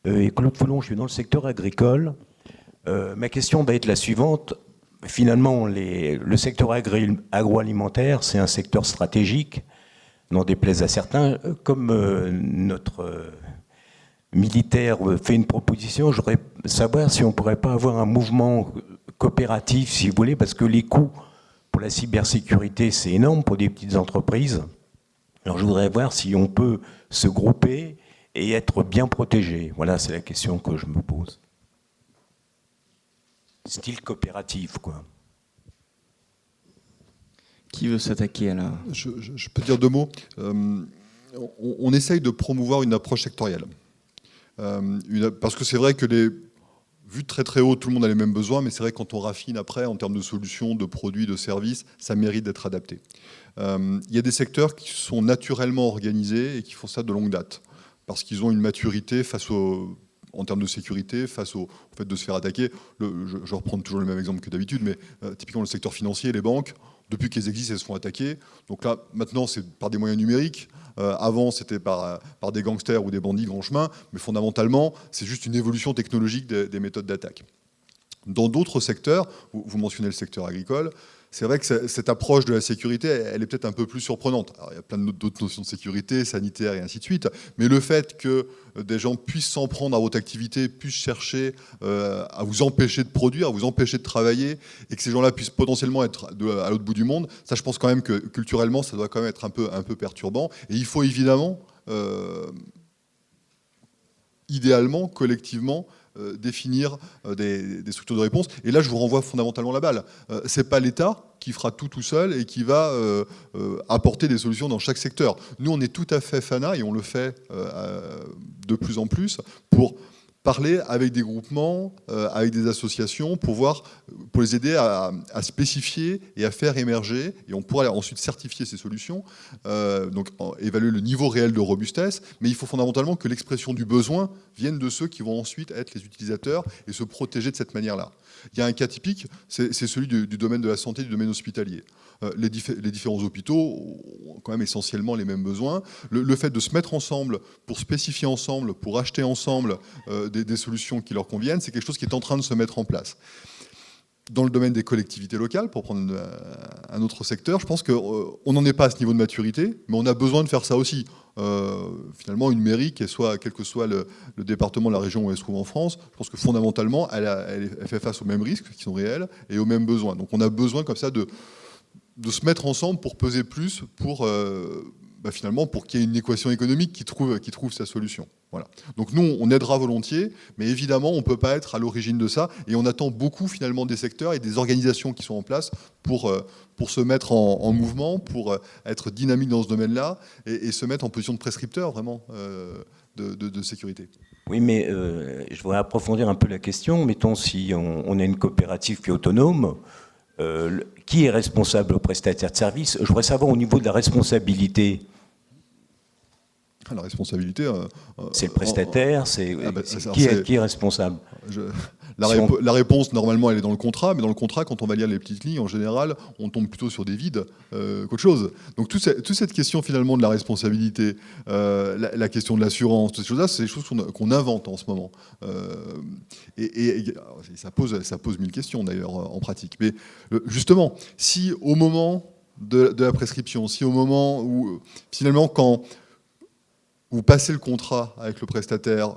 Et Claude Foulon, je suis dans le secteur agricole. Ma question va être la suivante. Finalement, le secteur agroalimentaire, c'est un secteur stratégique, n'en déplaise à certains. Comme notre militaire fait une proposition, je voudrais savoir si on ne pourrait pas avoir un mouvement coopératif, si vous voulez, parce que les coûts pour la cybersécurité, c'est énorme pour des petites entreprises. Alors je voudrais voir si on peut se grouper et être bien protégé. Voilà, c'est la question que je me pose. Style coopératif, quoi. Qui veut s'attaquer à la... Je peux dire deux mots. On essaye de promouvoir une approche sectorielle. Parce que c'est vrai que vu de très très haut, tout le monde a les mêmes besoins, mais c'est vrai que quand on raffine après, en termes de solutions, de produits, de services, ça mérite d'être adapté. Il y a des secteurs qui sont naturellement organisés et qui font ça de longue date, parce qu'ils ont une maturité en termes de sécurité, face au fait de se faire attaquer. Je reprends toujours le même exemple que d'habitude, mais typiquement le secteur financier, les banques, depuis qu'elles existent, elles se font attaquer. Donc là, maintenant, c'est par des moyens numériques. Avant, c'était par des gangsters ou des bandits grand chemin. Mais fondamentalement, c'est juste une évolution technologique des méthodes d'attaque. Dans d'autres secteurs, vous mentionnez le secteur agricole, c'est vrai que cette approche de la sécurité, elle est peut-être un peu plus surprenante. Alors, il y a plein d'autres notions de sécurité, sanitaire et ainsi de suite, mais le fait que des gens puissent s'en prendre à votre activité, puissent chercher à vous empêcher de produire, à vous empêcher de travailler, et que ces gens-là puissent potentiellement être à l'autre bout du monde, ça je pense quand même que culturellement, ça doit quand même être un peu perturbant. Et il faut évidemment, idéalement, collectivement, définir des structures de réponse. Et là, je vous renvoie fondamentalement la balle. C'est pas l'État qui fera tout seul et qui va apporter des solutions dans chaque secteur. Nous, on est tout à fait FANA, et on le fait de plus en plus, pour parler avec des groupements, avec des associations, pour les aider à spécifier et à faire émerger, et on pourra ensuite certifier ces solutions, donc évaluer le niveau réel de robustesse, mais il faut fondamentalement que l'expression du besoin vienne de ceux qui vont ensuite être les utilisateurs et se protéger de cette manière-là. Il y a un cas typique, c'est celui du domaine de la santé, du domaine hospitalier. Les différents hôpitaux ont quand même essentiellement les mêmes besoins. Le fait de se mettre ensemble, pour spécifier ensemble, pour acheter ensemble des solutions qui leur conviennent, c'est quelque chose qui est en train de se mettre en place. Dans le domaine des collectivités locales, pour prendre un autre secteur, je pense qu'on n'en est pas à ce niveau de maturité, mais on a besoin de faire ça aussi. Finalement, une mairie, quel que soit le département, la région où elle se trouve en France, je pense que fondamentalement, elle fait face aux mêmes risques qui sont réels et aux mêmes besoins. Donc on a besoin comme ça de se mettre ensemble pour peser plus, finalement, pour qu'il y ait une équation économique qui trouve sa solution. Voilà. Donc nous, on aidera volontiers, mais évidemment, on ne peut pas être à l'origine de ça, et on attend beaucoup finalement des secteurs et des organisations qui sont en place pour se mettre en mouvement, pour être dynamique dans ce domaine-là, et se mettre en position de prescripteur, vraiment, de sécurité. Oui, mais je voudrais approfondir un peu la question. Mettons, si on a une coopérative qui est autonome, qui est responsable au prestataire de service? Je voudrais savoir au niveau de la responsabilité. La responsabilité... c'est le prestataire, qui est responsable? La réponse, normalement, elle est dans le contrat, mais dans le contrat, quand on va lire les petites lignes, en général, on tombe plutôt sur des vides qu'autre chose. Donc toute cette question, finalement, de la responsabilité, la question de l'assurance, toutes ces choses-là, c'est des choses qu'on invente en ce moment. Et ça pose mille questions, d'ailleurs, en pratique. Mais justement, si au moment de la prescription, si au moment où, finalement, quand vous passez le contrat avec le prestataire,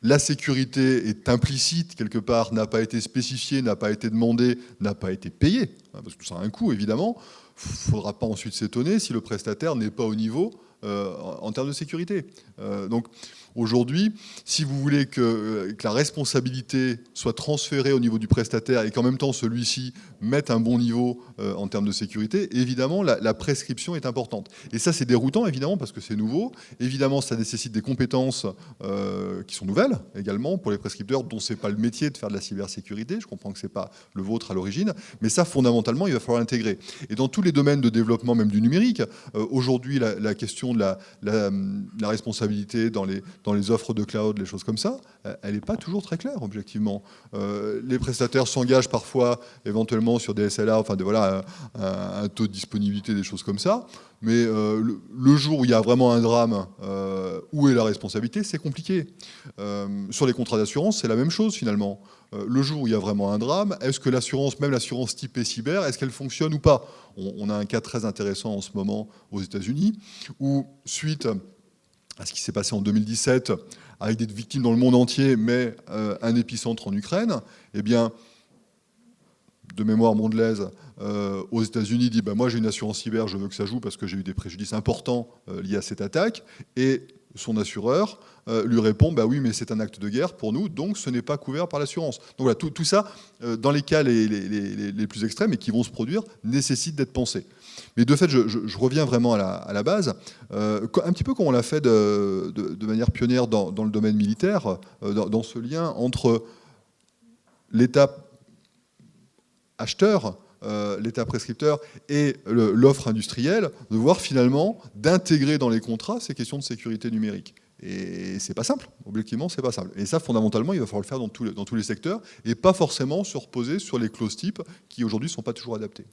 la sécurité est implicite, quelque part, n'a pas été spécifiée, n'a pas été demandée, n'a pas été payée, parce que ça a un coût, évidemment. Il ne faudra pas ensuite s'étonner si le prestataire n'est pas au niveau en termes de sécurité. Donc aujourd'hui, si vous voulez que la responsabilité soit transférée au niveau du prestataire et qu'en même temps celui-ci mette un bon niveau en termes de sécurité, évidemment la prescription est importante. Et ça c'est déroutant évidemment parce que c'est nouveau. Évidemment ça nécessite des compétences qui sont nouvelles également pour les prescripteurs dont c'est pas le métier de faire de la cybersécurité. Je comprends que c'est pas le vôtre à l'origine, mais ça fondamentalement il va falloir l'intégrer. Et dans tous les domaines de développement, même du numérique. Aujourd'hui, la question de la responsabilité dans les offres de cloud, les choses comme ça, elle n'est pas toujours très claire, objectivement. Les prestataires s'engagent parfois, éventuellement, sur des SLA, enfin, voilà, un taux de disponibilité, des choses comme ça. Mais le jour où il y a vraiment un drame, où est la responsabilité, c'est compliqué. Sur les contrats d'assurance, c'est la même chose, finalement. Le jour où il y a vraiment un drame, est-ce que l'assurance, même l'assurance typée cyber, est-ce qu'elle fonctionne ou pas? On a un cas très intéressant en ce moment aux États-Unis, où, suite à ce qui s'est passé en 2017, avec des victimes dans le monde entier, mais un épicentre en Ukraine, eh bien, de mémoire Mondelez, aux États-Unis, dit moi j'ai une assurance cyber, je veux que ça joue parce que j'ai eu des préjudices importants liés à cette attaque. Et son assureur lui répond oui, mais c'est un acte de guerre pour nous, donc ce n'est pas couvert par l'assurance. Donc voilà, tout ça, dans les cas les plus extrêmes et qui vont se produire, nécessite d'être pensé. Mais de fait, je reviens vraiment à la base, un petit peu comme on l'a fait de manière pionnière dans le domaine militaire, dans ce lien entre l'État acheteur, l'État prescripteur et l'offre industrielle, de voir finalement d'intégrer dans les contrats ces questions de sécurité numérique. Et c'est pas simple, objectivement, c'est pas simple. Et ça, fondamentalement, il va falloir le faire dans tous les secteurs et pas forcément se reposer sur les clauses types qui aujourd'hui ne sont pas toujours adaptées.